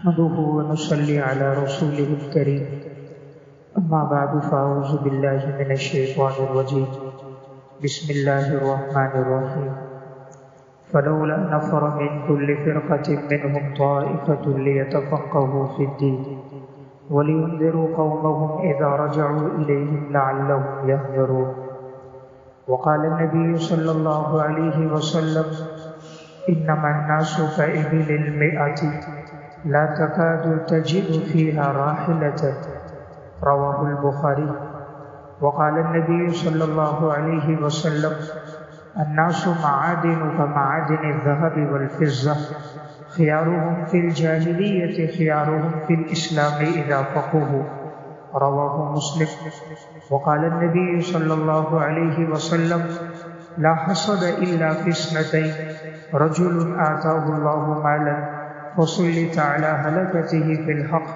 نحمده ونصلي على رسوله الكريم أما بعد فأعوذ بالله من الشيطان الرجيم بسم الله الرحمن الرحيم فلولا نفر من كل فرقة منهم طائفة ليتفقهوا في الدين ولينذروا قومهم إذا رجعوا إليهم لعلهم يحذرون. وقال النبي صلى الله عليه وسلم إنما الناس كإبل المئة لا تكاد تجد فيها راحلة، رواه البخاري. وقال النبي صلى الله عليه وسلم الناس معادن كمعادن الذهب والفضة خيارهم في الجاهلية خيارهم في الإسلام إذا فقهوا، رواه مسلم. وقال النبي صلى الله عليه وسلم لا حسد إلا في اثنتين، رجل آتاه الله مالا فسلط على هلكته في الحق،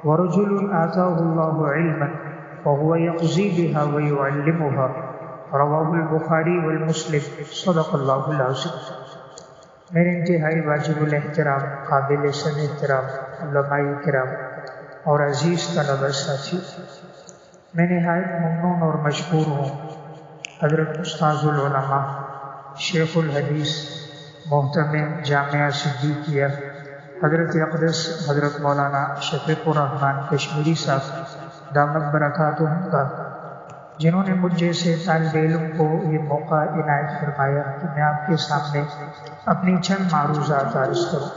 ورجل آتاه الله علما فهو يقضي بها ويعلمها، رواه البخاری والمسلم. صدق اللہ العظیم. میرے انتہائی واجب الاحترام قابل سن احترام علماء کرام اور عزیز طلبہ ساتھی، میں نہایت ممنون اور مشکور ہوں حضرت استاذ العلماء شیخ الحدیث محتمم جامعہ صدیقیہ حضرت اقدس حضرت مولانا شفیق الرحمن کشمیری صاحب دامت برکاتہم کا، جنہوں نے مجھ جیسے طالب علم کو یہ موقع عنایت فرمایا کہ میں آپ کے سامنے اپنی چند معروضات عرض کروں.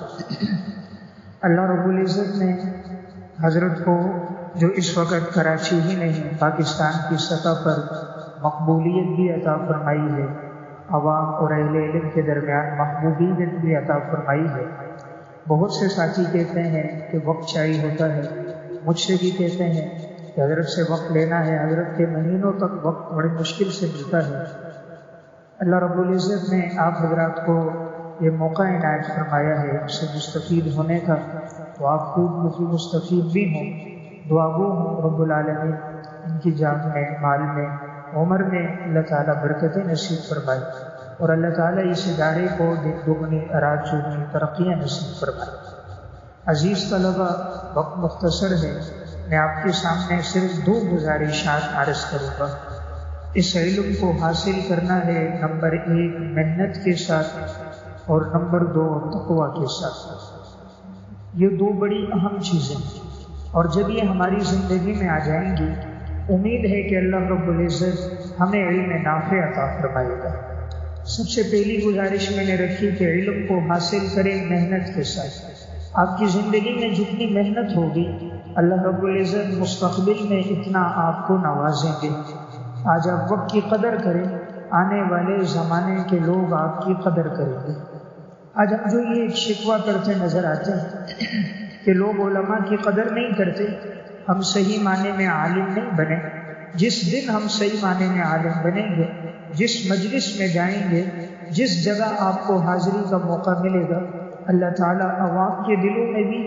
اللہ رب العزت نے حضرت کو جو اس وقت کراچی ہی نہیں پاکستان کی سطح پر مقبولیت بھی عطا فرمائی ہے، عوام اور اہل علم کے درمیان محبوبیت بھی عطا فرمائی ہے. بہت سے ساتھی کہتے ہیں کہ وقت چاہیے ہوتا ہے، مجھ سے بھی کہتے ہیں کہ حضرت سے وقت لینا ہے، حضرت کے مہینوں تک وقت بڑی مشکل سے ملتا ہے. اللہ رب العزت نے آپ حضرات کو یہ موقع عنایت فرمایا ہے اس سے مستفید ہونے کا، تو آپ خود مستفید بھی ہوں. دعا گو ہوں رب العالمین ان کی جان میں، مال میں، عمر میں اللہ تعالیٰ برکتیں نصیب فرمائے، اور اللہ تعالیٰ اس ادارے کو دن دگنی رات چگنی ترقیاں نصیب فرمائے. عزیز طلبہ، وقت مختصر ہے، میں آپ کے سامنے صرف 2 گزارشات عرض کروں گا. اس علم کو حاصل کرنا ہے نمبر 1 محنت کے ساتھ اور نمبر 2 تقویٰ کے ساتھ. یہ 2 بڑی اہم چیزیں ہیں، اور جب یہ ہماری زندگی میں آ جائیں گی امید ہے کہ اللہ رب العزت ہمیں علم نافع عطا فرمائے گا. سب سے پہلی گزارش میں نے رکھی کہ علم کو حاصل کریں محنت کے ساتھ. آپ کی زندگی میں جتنی محنت ہوگی اللہ رب العزت مستقبل میں اتنا آپ کو نوازیں گے. آج آپ وقت کی قدر کریں، آنے والے زمانے کے لوگ آپ کی قدر کریں گے. آج ہم جو یہ ایک شکوہ کرتے نظر آتے ہیں کہ لوگ علماء کی قدر نہیں کرتے، ہم صحیح معنی میں عالم نہیں بنے. جس دن ہم صحیح معنی میں عالم بنیں گے، جس مجلس میں جائیں گے، جس جگہ آپ کو حاضری کا موقع ملے گا، اللہ تعالیٰ عوام کے دلوں میں بھی،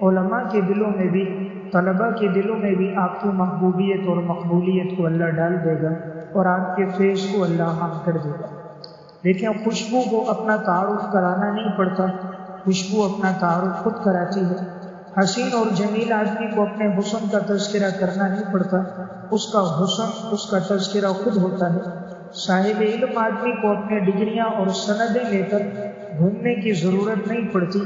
علماء کے دلوں میں بھی، طلباء کے دلوں میں بھی آپ کی محبوبیت اور مقبولیت کو اللہ ڈال دے گا، اور آپ کے فیض کو اللہ عام کر دے گا. لیکن خوشبو کو اپنا تعارف کرانا نہیں پڑتا، خوشبو اپنا تعارف خود کراتی ہے. حسین اور جمیل آدمی کو اپنے حسن کا تذکرہ کرنا نہیں پڑتا، اس کا حسن، اس کا تذکرہ خود ہوتا ہے. صاحب علم آدمی کو اپنے ڈگریاں اور سندیں لے کر گھومنے کی ضرورت نہیں پڑتی،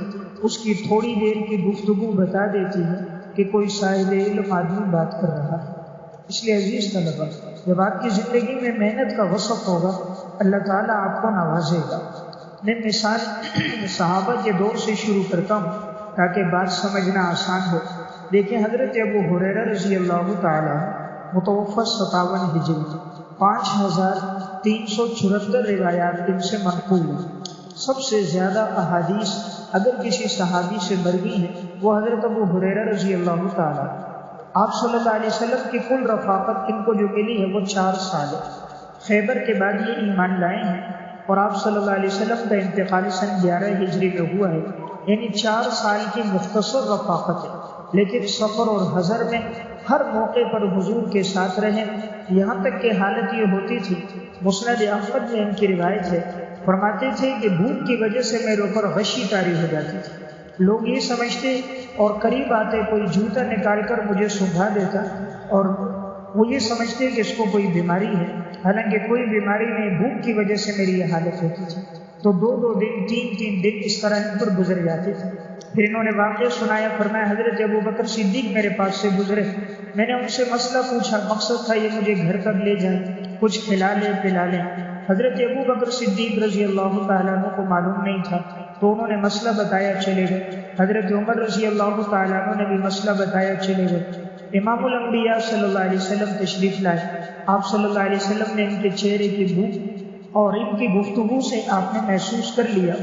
اس کی تھوڑی دیر کی گفتگو بتا دیتی ہے کہ کوئی صاحب علم آدمی بات کر رہا ہے. اس لیے عزیز طلبہ، جب آپ کی زندگی میں محنت کا وصف ہوگا اللہ تعالیٰ آپ کو نوازے گا. میں مثال صحابہ کے دور سے شروع کرتا ہوں تاکہ بات سمجھنا آسان ہو. دیکھیں حضرت ابو ہریرہ رضی اللہ تعالیٰ متوفی 57 ہجری 5374 روایات ان سے منقول ہیں. سب سے زیادہ احادیث اگر کسی صحابی سے مروی ہیں وہ حضرت ابو ہریرہ رضی اللہ تعالیٰ. آپ صلی اللہ علیہ وسلم کی کل رفاقت ان کو جو ملی ہے وہ 4 سال ہے. خیبر کے بعد یہ ایمان لائے ہیں، اور آپ صلی اللہ علیہ وسلم کا انتقال سن 11 ہجری میں ہوا ہے، یعنی 4 سال کی مختصر رفاقت ہے. لیکن سفر اور حضر میں ہر موقع پر حضور کے ساتھ رہیں، یہاں تک کہ حالت یہ ہوتی تھی، مسند احمد میں ان کی روایت ہے، فرماتے تھے کہ بھوک کی وجہ سے میرے اوپر غشی طاری ہو جاتی تھی. لوگ یہ سمجھتے اور قریب آتے کوئی جوتا نکال کر مجھے سونگھا دیتا، اور وہ یہ سمجھتے کہ اس کو کوئی بیماری ہے، حالانکہ کوئی بیماری نہیں، بھوک کی وجہ سے میری یہ حالت ہوتی تھی۔ تو 2 دن 3 دن اس طرح ان پر گزر جاتے تھے۔ پھر انہوں نے واقعہ سنایا، فرمایا حضرت ابوبکر صدیق میرے پاس سے گزرے، میں نے ان سے مسئلہ پوچھا، مقصد تھا یہ مجھے گھر تک لے جائیں، کچھ کھلا لیں پلا لیں۔ حضرت ابوبکر صدیق رضی اللہ تعالیٰ عنہ کو معلوم نہیں تھا، تو انہوں نے مسئلہ بتایا، چلے گئے۔ حضرت عمر رضی اللہ تعالیٰ عنہ نے بھی مسئلہ بتایا، چلے گئے۔ امام الانبیاء صلی اللہ علیہ وسلم تشریف لائے، آپ صلی اللہ علیہ وسلم نے ان کے چہرے کی بھوک اور ان کی گفتگو سے آپ نے محسوس کر لیا۔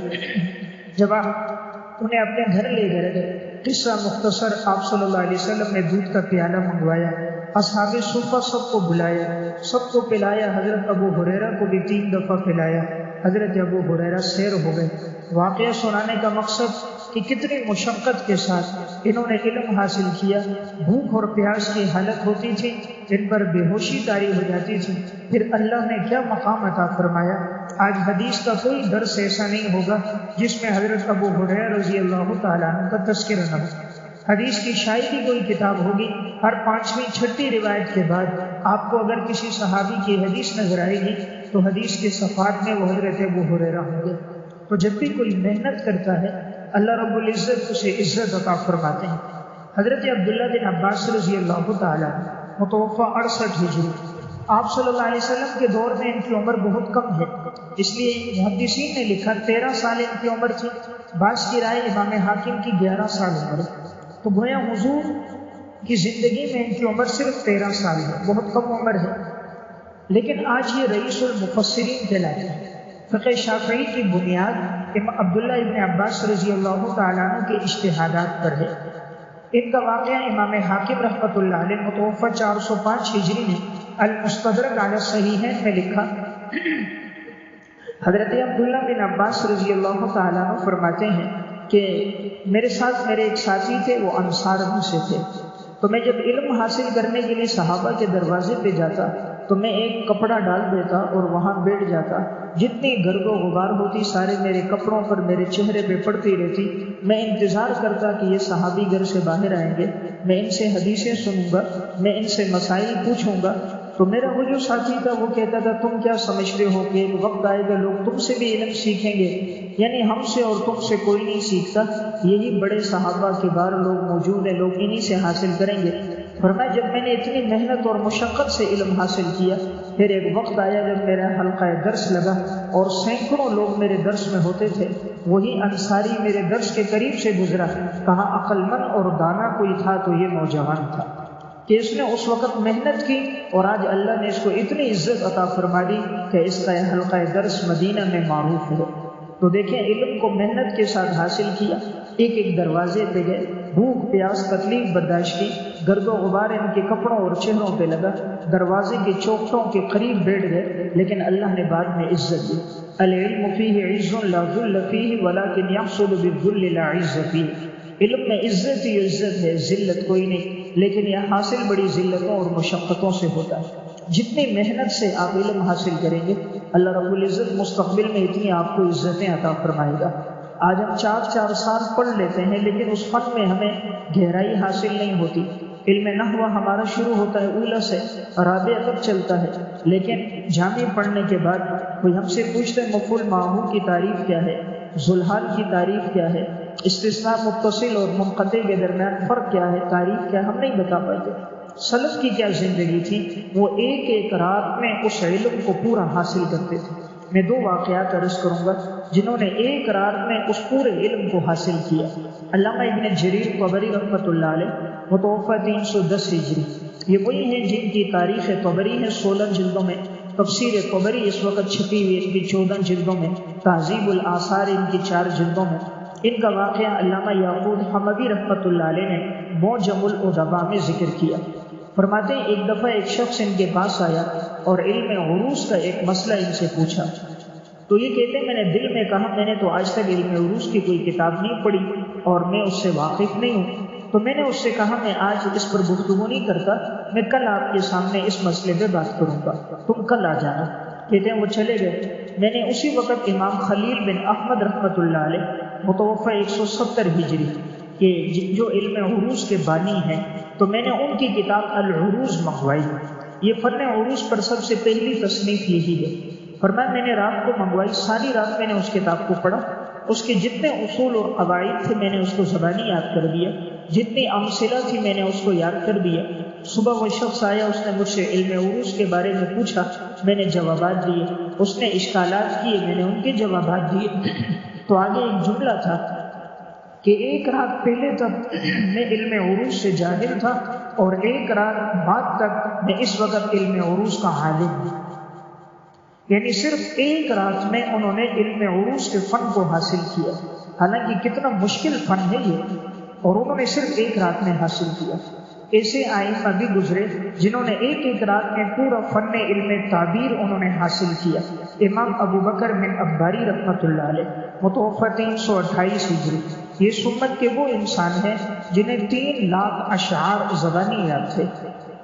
جب آپ انہیں اپنے گھر لے گئے، قصہ مختصر، آپ صلی اللہ علیہ وسلم نے دودھ کا پیالہ منگوایا، اصحاب صفہ سب کو بلایا، سب کو پلایا، حضرت ابو ہریرہ کو بھی 3 دفعہ پلایا۔ حضرت ابو ہریرہ سیر ہو گئے۔ واقعہ سنانے کا مقصد کہ کتنی مشقت کے ساتھ انہوں نے علم حاصل کیا، بھوک اور پیاس کی حالت ہوتی تھی، ان پر بے ہوشی طاری ہو جاتی تھی، پھر اللہ نے کیا مقام عطا فرمایا۔ آج حدیث کا کوئی درس ایسا نہیں ہوگا جس میں حضرت ابو ہریرہ رضی اللہ تعالیٰ عنہ کا تذکرہ نہ ہو۔ حدیث کی شاید ہی کوئی کتاب ہوگی، ہر 5ویں 6ٹھی روایت کے بعد آپ کو اگر کسی صحابی کی حدیث نظر آئے گی تو حدیث کے صفحات میں وہ حضرت ابو ہریرہ ہوں گے۔ تو جب بھی کوئی محنت کرتا ہے اللہ رب العزت اسے عزت عطا فرماتے ہیں۔ حضرت عبداللہ بن عباس رضی اللہ تعالیٰ متوفہ 68 ہجری، آپ صلی اللہ علیہ وسلم کے دور میں ان کی عمر بہت کم ہے، اس لیے محدثین نے لکھا 13 سال ان کی عمر تھی، بعض کی رائے امام حاکم کی 11 سال عمر ہے۔ تو گویا حضور کی زندگی میں ان کی عمر صرف 13 سال ہے، بہت کم عمر ہے، لیکن آج یہ رئیس المفسرین کہلاتے ہیں۔ فقہ شافعی کی بنیاد عبداللہ ابن عباس رضی اللہ تعالیٰ عنہ کے اجتہادات پر ہے۔ ان کا واقعہ امام حاکم رحمۃ اللہ علیہ متوفہ 405 ہجری نے المستدرک علی الصحیحین میں لکھا۔ حضرت عبداللہ بن عباس رضی اللہ تعالیٰ عنہ فرماتے ہیں کہ میرے ساتھ میرے ایک ساتھی تھے، وہ انصار میں سے تھے، تو میں جب علم حاصل کرنے کے لیے صحابہ کے دروازے پہ جاتا تو میں ایک کپڑا ڈال دیتا اور وہاں بیٹھ جاتا، جتنی گرد و غبار ہوتی سارے میرے کپڑوں پر میرے چہرے پہ پڑتی رہتی، میں انتظار کرتا کہ یہ صحابی گھر سے باہر آئیں گے، میں ان سے حدیثیں سنوں گا، میں ان سے مسائل پوچھوں گا۔ تو میرا وہ جو ساتھی تھا وہ کہتا تھا تم کیا سمجھتے ہو کہ ایک وقت آئے گا لوگ تم سے بھی علم سیکھیں گے، یعنی ہم سے اور تم سے کوئی نہیں سیکھتا، یہی بڑے صحابہ کبار لوگ موجود ہیں، لوگ انہی سے حاصل کریں گے۔ فرمایا جب میں نے اتنی محنت اور مشقت سے علم حاصل کیا، پھر ایک وقت آیا جب میرا حلقہ درس لگا اور سینکڑوں لوگ میرے درس میں ہوتے تھے، وہی انصاری میرے درس کے قریب سے گزرا، کہا عقل مند اور دانا کوئی تھا تو یہ نوجوان تھا کہ اس نے اس وقت محنت کی اور آج اللہ نے اس کو اتنی عزت عطا فرما دی کہ اس کا حلقہ درس مدینہ میں معروف ہے۔ تو دیکھیں علم کو محنت کے ساتھ حاصل کیا، ایک ایک دروازے پہ گئے، بھوک پیاس تکلیف برداشت کی، گرد و غبار ان کے کپڑوں اور چہروں پہ لگا، دروازے کے چوکھٹوں کے قریب بیٹھ گئے، لیکن اللہ نے بعد میں عزت دی۔ العلم فیہ عز لا ذل فیہ ولکن یحصل بالذل لا عز فیہ۔ علم میں عزت ہی عزت ہے، ذلت کوئی نہیں، لیکن یہ حاصل بڑی ذلتوں اور مشقتوں سے ہوتا ہے۔ جتنی محنت سے آپ علم حاصل کریں گے اللہ رب العزت مستقبل میں اتنی آپ کو عزتیں عطا فرمائے گا۔ آج ہم 4 سال پڑھ لیتے ہیں لیکن اس فن میں ہمیں گہرائی حاصل نہیں ہوتی۔ علم نحو ہمارا شروع ہوتا ہے اولا سے، رابعہ تک چلتا ہے، لیکن جامع پڑھنے کے بعد کوئی ہم سے پوچھتے ہیں مفعول معہو کی تعریف کیا ہے، ذوالحال کی تعریف کیا ہے، استثناء متصل اور منقطع کے درمیان فرق کیا ہے، تعریف کیا، ہم نہیں بتا پاتے۔ سلف کی کیا زندگی تھی، وہ ایک ایک رات میں اس علم کو پورا حاصل کرتے تھے۔ میں 2 واقعات عرض کروں گا جنہوں نے ایک رات میں اس پورے علم کو حاصل کیا۔ علامہ ابن جریر طبری رحمۃ اللہ علیہ متوفہ 310 ہجری، یہ وہی ہیں جن کی تاریخ طبری ہے 16 جلدوں میں، تفسیر طبری اس وقت چھپی ہوئی ان کی 14 جلدوں میں، تہذیب الاثار ان کی 4 جلدوں میں۔ ان کا واقعہ علامہ یعقوب حموی رحمۃ اللہ علیہ نے معجم الادباء میں ذکر کیا۔ فرماتے ہیں ایک دفعہ ایک شخص ان کے پاس آیا اور علم عروض کا ایک مسئلہ ان سے پوچھا، تو یہ کہتے ہیں میں نے دل میں کہا میں نے تو آج تک علم عروض کی کوئی کتاب نہیں پڑھی اور میں اس سے واقف نہیں ہوں، تو میں نے اس سے کہا میں آج اس پر گفتگو نہیں کرتا، میں کل آپ کے سامنے اس مسئلے پہ بات کروں گا، تم کل آ جانا۔ کہتے ہیں وہ چلے گئے۔ میں نے اسی وقت امام خلیل بن احمد رحمۃ اللہ علیہ متوفہ 170 ہجری، کہ جو علم عروض کے بانی ہیں تو میں نے ان کی کتاب العروض منگوائی. یہ فن عروض پر سب سے پہلی تصنیف یہی ہے. فرمایا میں نے رات کو منگوائی، ساری رات میں نے اس کتاب کو پڑھا، اس کے جتنے اصول اور قواعد تھے میں نے اس کو زبانی یاد کر دیا، جتنی امثلہ تھی میں نے اس کو یاد کر دیا. صبح وہ شخص آیا، اس نے مجھ سے علم عروض کے بارے میں پوچھا، میں نے جوابات دیے. اس نے اشکالات کیے، میں نے ان کے جوابات دیے. تو آگے ایک جملہ تھا کہ ایک رات پہلے تک میں علم عروض سے جاہل تھا اور ایک رات بعد تک میں اس وقت علم عروض کا عالم ہوں. یعنی صرف ایک رات میں انہوں نے علم عروض کے فن کو حاصل کیا. حالانکہ کتنا مشکل فن ہے یہ، اور انہوں نے صرف ایک رات میں حاصل کیا. ایسے ائمہ بھی گزرے جنہوں نے ایک ایک رات میں پورا فن علم تعبیر انہوں نے حاصل کیا. امام ابو بکر بن عباری رحمۃ اللہ علیہ متوفی 328 ہجری، یہ سنت کے وہ انسان ہیں جنہیں 3 لاکھ اشعار زبانی یاد تھے.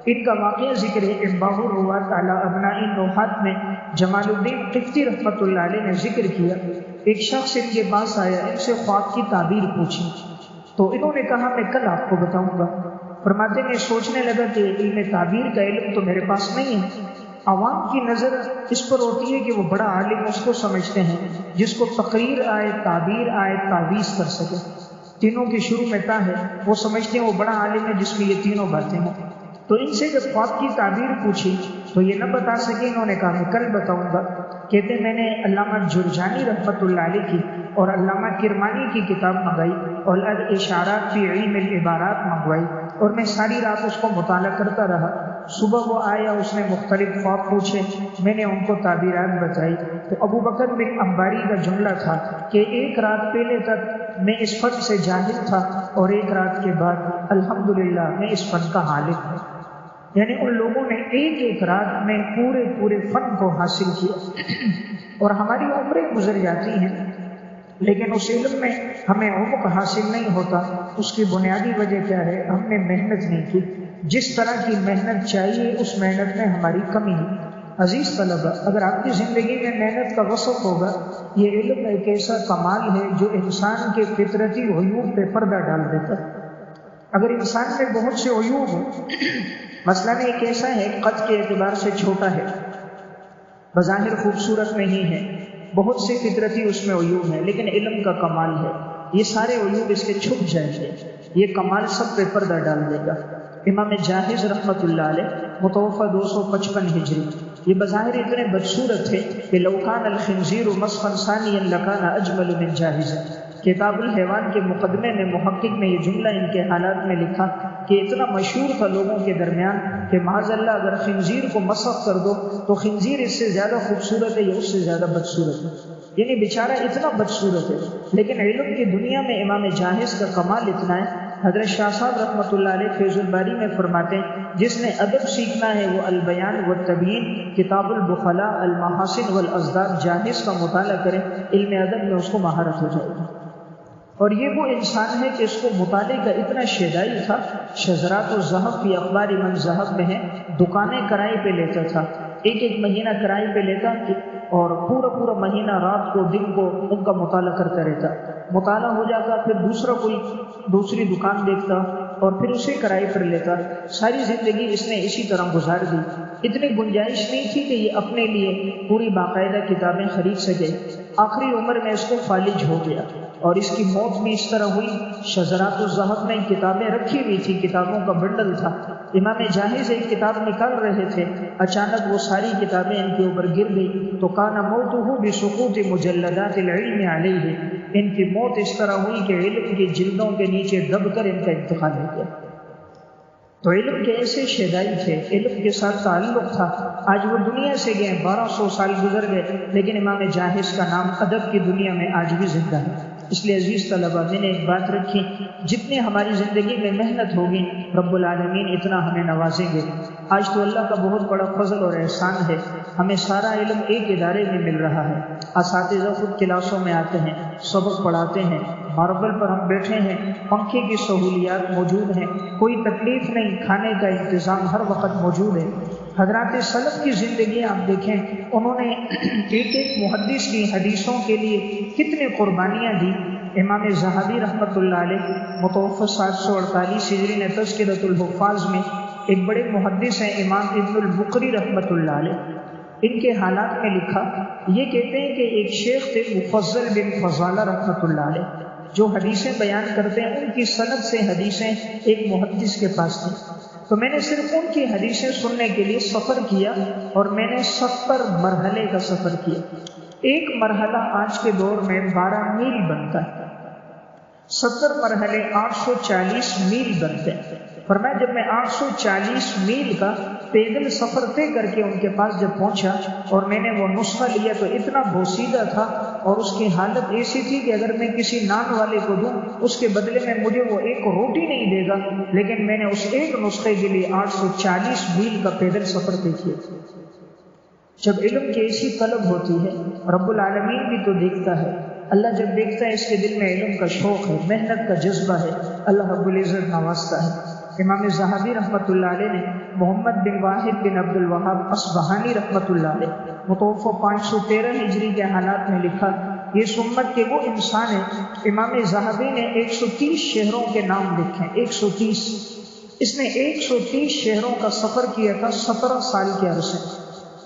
ان کا واقعہ ذکر ہے انباء الروات علی ابناء النحات میں جمال الدین قفطی رحمۃ اللہ علیہ نے ذکر کیا. ایک شخص ان کے پاس آیا، ان سے خواب کی تعبیر پوچھی تو انہوں نے کہا میں کل آپ کو بتاؤں گا. فرماتے میں سوچنے لگا کہ علم تعبیر کا علم تو میرے پاس نہیں ہے. عوام کی نظر اس پر ہوتی ہے کہ وہ بڑا عالم اس کو سمجھتے ہیں جس کو تقریر آئے، تعبیر آئے، تعویذ کر سکے. تینوں کے شروع میں تا ہے، وہ سمجھتے ہیں وہ بڑا عالم ہے جس میں یہ تینوں باتیں ہوں. تو ان سے جب خواب کی تعبیر پوچھی تو یہ نہ بتا سکے. انہوں نے کہا میں کل بتاؤں گا. کہتے میں نے علامہ جرجانی رحمۃ اللہ علیہ کی اور علامہ کرمانی کی کتاب منگائی اور الاشارات فی علم العبارات منگوائی، اور میں ساری رات اس کو مطالعہ کرتا رہا. صبح وہ آیا، اس نے مختلف خواب پوچھے، میں نے ان کو تعبیرات بتائی. تو ابو بکر بن عباری کا جملہ تھا کہ ایک رات پہلے تک میں اس فن سے جاہل تھا اور ایک رات کے بعد الحمدللہ میں اس فن کا عالم ہوں. یعنی ان لوگوں نے ایک ایک رات میں پورے فن کو حاصل کیا. اور ہماری عمریں گزر جاتی ہیں لیکن اس علم میں ہمیں عمق حاصل نہیں ہوتا. اس کی بنیادی وجہ کیا ہے؟ ہم نے محنت نہیں کی. جس طرح کی محنت چاہیے اس محنت میں ہماری کمی ہے. عزیز طلبہ، اگر آپ کی زندگی میں محنت کا وصف ہوگا، یہ علم ایک ایسا کمال ہے جو انسان کے فطرتی عیوب پہ پردہ ڈال دیتا ہے. اگر انسان میں بہت سے عیوب ہیں، مثلا ایک ایسا ہے قد کے اعتبار سے چھوٹا ہے، بظاہر خوبصورت نہیں ہے، بہت سے فطرتی اس میں عیوب ہیں، لیکن علم کا کمال ہے، یہ سارے عیوب اس کے چھپ جائیں گے، یہ کمال سب پہ پردہ ڈال دے گا. امام جاہز رحمۃ اللہ علیہ متوفی 255 ہجری، یہ بظاہر اتنے بدصورت تھے کہ لو کان الخنزیر مسخا ثانیا لکان اجمل من جاہز. کتاب الحیوان کے مقدمے میں محقق نے یہ جملہ ان کے حالات میں لکھا کہ اتنا مشہور تھا لوگوں کے درمیان کہ معاذ اللہ اگر خنزیر کو مسخ کر دو تو خنزیر اس سے زیادہ خوبصورت ہے یا اس سے زیادہ بدصورت ہے. یعنی بیچارہ اتنا بدصورت ہے، لیکن علم کی دنیا میں امام جاہز کا کمال اتنا ہے. حضرت شاہ صاحب رحمۃ اللہ علیہ فیض الباری میں فرماتے ہیں جس نے ادب سیکھنا ہے وہ البیان والتبیین، کتاب البخلاء، المحاسن والازداد جاہز کا مطالعہ کریں، علم ادب میں اس کو مہارت ہو جائے گی. اور یہ وہ انسان ہے کہ اس کو مطالعے کا اتنا شیدائی تھا، شذرات الذہب فی اخبار من ذہب میں ہے، دکانیں کرائے پہ لیتا تھا، ایک مہینہ کرائے پہ لیتا اور پورا مہینہ رات کو دن کو ان کا مطالعہ کرتا رہتا. مطالعہ ہو جاتا پھر دوسری دکان دیکھتا اور پھر اسے کرائے پر لیتا. ساری زندگی اس نے اسی طرح گزار دی. اتنی گنجائش نہیں تھی کہ یہ اپنے لیے پوری باقاعدہ کتابیں خرید سکے. آخری عمر میں اس کو فالج ہو گیا اور اس کی موت بھی اس طرح ہوئی. شذرات الذہب میں کتابیں رکھی ہوئی تھی، کتابوں کا بنڈل تھا. امام جاہز ایک کتاب نکال رہے تھے، اچانک وہ ساری کتابیں ان کے اوپر گر گئی تو کان موتہ بسقوط مجلدات العلم علیہ، ان کی موت اس طرح ہوئی کہ علم کی جلدوں کے نیچے دب کر ان کا انتقال ہو گیا. تو علم کے ایسے شیدائی تھے، علم کے ساتھ تعلق تھا. آج وہ دنیا سے گئے، 1200 سال گزر گئے، لیکن امام جاہز کا نام ادب کی دنیا میں آج بھی زندہ ہے. اس لیے عزیز طلبہ، میں نے ایک بات رکھی، جتنی ہماری زندگی میں محنت ہوگی رب العالمین اتنا ہمیں نوازیں گے. آج تو اللہ کا بہت بڑا فضل اور احسان ہے، ہمیں سارا علم ایک ادارے میں مل رہا ہے. اساتذہ خود کلاسوں میں آتے ہیں، سبق پڑھاتے ہیں، ماربل پر ہم بیٹھے ہیں، پنکھے کی سہولیات موجود ہیں، کوئی تکلیف نہیں، کھانے کا انتظام ہر وقت موجود ہے. حضرات سلف کی زندگی آپ دیکھیں، انہوں نے ایک محدث کی حدیثوں کے لیے کتنے قربانیاں دی. امام ذہبی رحمۃ اللہ علیہ متوفی 748 ہجری نے تذکرۃ الحفاظ میں ایک بڑے محدث ہیں امام ابن البقری رحمۃ اللہ علیہ، ان کے حالات میں لکھا، یہ کہتے ہیں کہ ایک شیخ تھے مفضل بن فضالہ رحمۃ اللہ علیہ، جو حدیثیں بیان کرتے ہیں ان کی سند سے حدیثیں ایک محدث کے پاس تھیں، تو میں نے صرف ان کی حدیثیں سننے کے لیے سفر کیا اور میں نے 70 مرحلے کا سفر کیا۔ ایک مرحلہ آج کے دور میں 12 میل بنتا ہے، 70 مرحلے 840 میل بنتے ہیں۔ فرمایا جب میں 840 میل کا پیدل سفر طے کر کے ان کے پاس جب پہنچا اور میں نے وہ نسخہ لیا تو اتنا بوسیدہ تھا اور اس کی حالت ایسی تھی کہ اگر میں کسی نان والے کو دوں اس کے بدلے میں مجھے وہ ایک روٹی نہیں دے گا، لیکن میں نے اس ایک نسخے کے لیے 840 میل کا پیدل سفر طے کیا۔ جب علم کی ایسی طلب ہوتی ہے، رب العالمین بھی تو دیکھتا ہے، اللہ جب دیکھتا ہے اس کے دل میں علم کا شوق ہے، محنت کا جذبہ ہے، اللہ رب العزت نوازتا ہے۔ امام ذہبی رحمۃ اللہ علیہ نے محمد بن واحد بن عبد الوہاب اصبہانی رحمۃ اللہ علیہ متوفی 513 ہجری کے حالات میں لکھا، یہ سمت کے وہ انسان ہیں، امام ذہبی نے 130 شہروں کے نام لکھے، 130، اس نے 130 شہروں کا سفر کیا تھا 17 سال کے عرصے۔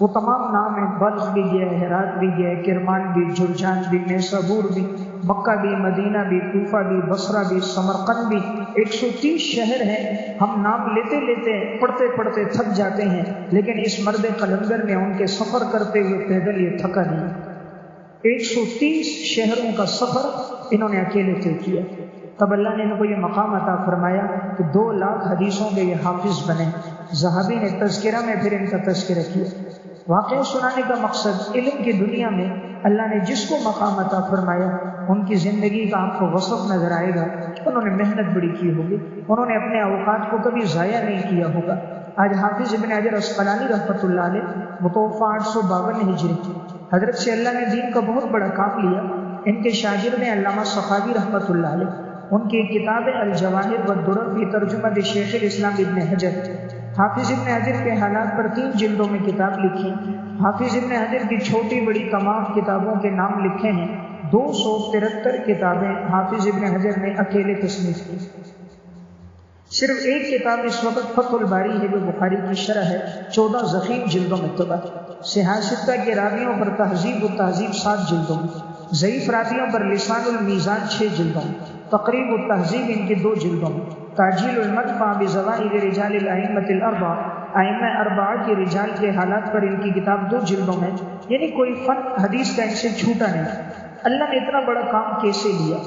وہ تمام نام ہیں، بلخ بھی گیا، ہرات بھی گیا، کرمان بھی، جرجان بھی، نیسابور بھی، مکہ بھی، مدینہ بھی، کوفہ بھی، بصرہ بھی، سمرقند بھی، 130 شہر ہیں۔ ہم نام لیتے لیتے پڑھتے پڑھتے تھک جاتے ہیں، لیکن اس مرد قلندر نے ان کے سفر کرتے ہوئے پیدل یہ تھکا نہیں۔ 130 شہروں کا سفر انہوں نے اکیلے طے کیا۔ تب اللہ نے ان کو یہ مقام عطا فرمایا کہ 2 لاکھ حدیثوں کے یہ حافظ بنے۔ ذہبی نے تذکرہ میں پھر ان کا تذکرہ کیا۔ واقعہ سنانے کا مقصد، علم کی دنیا میں اللہ نے جس کو مقام عطا فرمایا ان کی زندگی کا آپ کو وصف نظر آئے گا، انہوں نے محنت بڑی کی ہوگی، انہوں نے اپنے اوقات کو کبھی ضائع نہیں کیا ہوگا۔ آج حافظ ابن حجر عسقلانی رحمۃ اللہ علیہ متوفی 852 ہجری، حضرت سے اللہ نے دین کا بہت بڑا کام لیا۔ ان کے شاگرد ہیں علامہ سخاوی رحمۃ اللہ علیہ، ان کی کتاب الجواہر والدرر فی ترجمہ شیخ الاسلام ابن حجر۔ حافظ ابن حجر کے حالات پر 3 جلدوں میں کتاب لکھی۔ حافظ ابن حجر کی چھوٹی بڑی تمام کتابوں کے نام لکھے ہیں۔ 273 کتابیں حافظ ابن حجر نے اکیلے تصنیف کی۔ صرف ایک کتاب اس وقت فتح الباری ہے، وہ بخاری کی شرح ہے، 14 ضخیم جلدوں میں طبع۔ صحاح ستہ کے راویوں پر تہذیب و تہذیب 7 جلدوں میں، ضعیف راویوں پر لسان المیزان 6 جلدوں میں، تقریب التہذیب ان کی 2 جلدوں میں، تاجیل المدفع بزوائد رجال الائمۃ الاربعہ، ائمہ اربعہ کے رجال کے حالات پر ان کی کتاب 2 جلدوں میں، یعنی کوئی فن حدیث کا ان سے چھوٹا نہیں۔ اللہ نے اتنا بڑا کام کیسے لیا؟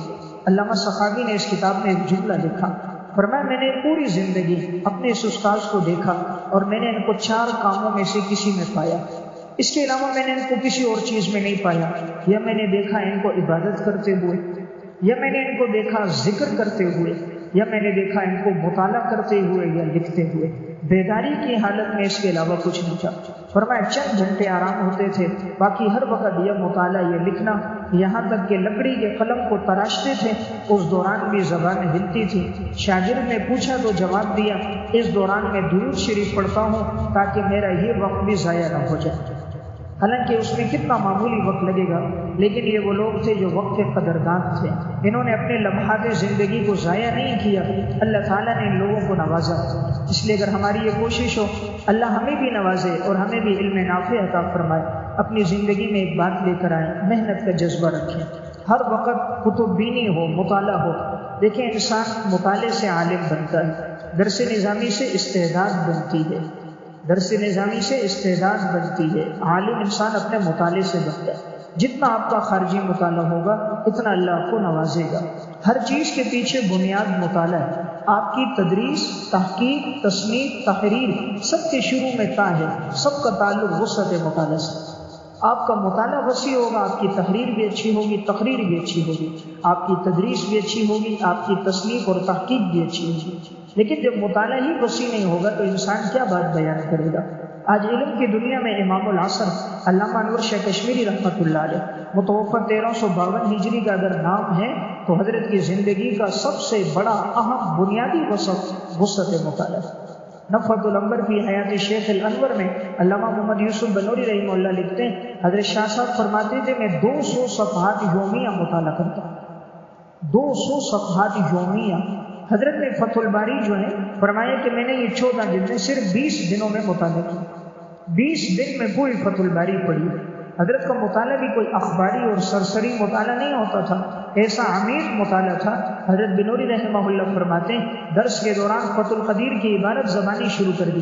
علامہ سخاوی نے اس کتاب میں ایک جملہ لکھا، فرمایا میں نے پوری زندگی اپنے اس استاذ کو دیکھا اور میں نے ان کو 4 کاموں میں سے کسی میں پایا، اس کے علاوہ میں نے ان کو کسی اور چیز میں نہیں پایا۔ یا میں نے دیکھا ان کو عبادت کرتے ہوئے، یا میں نے ان کو دیکھا ذکر کرتے ہوئے، یا میں نے دیکھا ان کو مطالعہ کرتے ہوئے یا لکھتے ہوئے۔ بیداری کی حالت میں اس کے علاوہ کچھ نہیں تھا۔ فرمایا چند گھنٹے آرام ہوتے تھے، باقی ہر وقت یہ مطالعہ، یہ لکھنا، یہاں تک کہ لکڑی کے قلم کو تراشتے تھے، اس دوران بھی زبان ہلتی تھی۔ شاگرد نے پوچھا تو جواب دیا، اس دوران میں درود شریف پڑھتا ہوں تاکہ میرا یہ وقت بھی ضائع نہ ہو جائے۔ حالانکہ اس میں کتنا معمولی وقت لگے گا، لیکن یہ وہ لوگ تھے جو وقت کے قدردان تھے، انہوں نے اپنے لمحات زندگی کو ضائع نہیں کیا۔ اللہ تعالیٰ نے ان لوگوں کو نوازا، اس لیے اگر ہماری یہ کوشش ہو اللہ ہمیں بھی نوازے اور ہمیں بھی علم نافع عطا فرمائے۔ اپنی زندگی میں ایک بات لے کر آئیں، محنت کا جذبہ رکھیں، ہر وقت کتب بینی ہو، مطالعہ ہو۔ دیکھیں انسان مطالعے سے عالم بنتا ہے، درس نظامی سے استعداد بنتی ہے، درس نظامی سے استعداد بنتی ہے، عالم انسان اپنے مطالعے سے بنتا ہے۔ جتنا آپ کا خارجی مطالعہ ہوگا اتنا اللہ آپ کو نوازے گا۔ ہر چیز کے پیچھے بنیاد مطالعہ ہے۔ آپ کی تدریس، تحقیق، تصنیف، تحریر سب کے شروع میں تا ہے، سب کا تعلق وسعت مطالعہ سے۔ آپ کا مطالعہ وسیع ہوگا، آپ کی تحریر بھی اچھی ہوگی، تقریر بھی اچھی ہوگی، آپ کی تدریس بھی اچھی ہوگی، آپ کی تصنیف اور تحقیق بھی اچھی ہوگی۔ لیکن جب مطالعہ ہی وسیع نہیں ہوگا تو انسان کیا بات بیان کرے گا؟ آج علم کی دنیا میں امام العصر علامہ انور شاہ کشمیری رحمۃ اللہ علیہ متوفی 1352 ہجری کا اگر نام ہے تو حضرت کی زندگی کا سب سے بڑا اہم بنیادی وصف وسعت مطالعہ۔ نفحۃ الانور فی حیات شیخ الانور میں علامہ محمد یوسف بنوری رحمہ اللہ لکھتے ہیں، حضرت شاہ صاحب فرماتے تھے میں 200 صفحات یومیہ مطالعہ کرتا ہوں۔ 200 صفحات یومیہ. حضرت نے فتح الباری جو ہے فرمایا کہ میں نے یہ 14 جلدیں صرف 20 دنوں میں مطالعہ کی. 20 دن میں پوری فتح الباری پڑھی. حضرت کا مطالعہ بھی کوئی اخباری اور سرسری مطالعہ نہیں ہوتا تھا، ایسا عمیق مطالعہ تھا. حضرت بنوری رحمہ اللہ فرماتے ہیں درس کے دوران فتح القدیر کی عبارت زبانی شروع کر دی.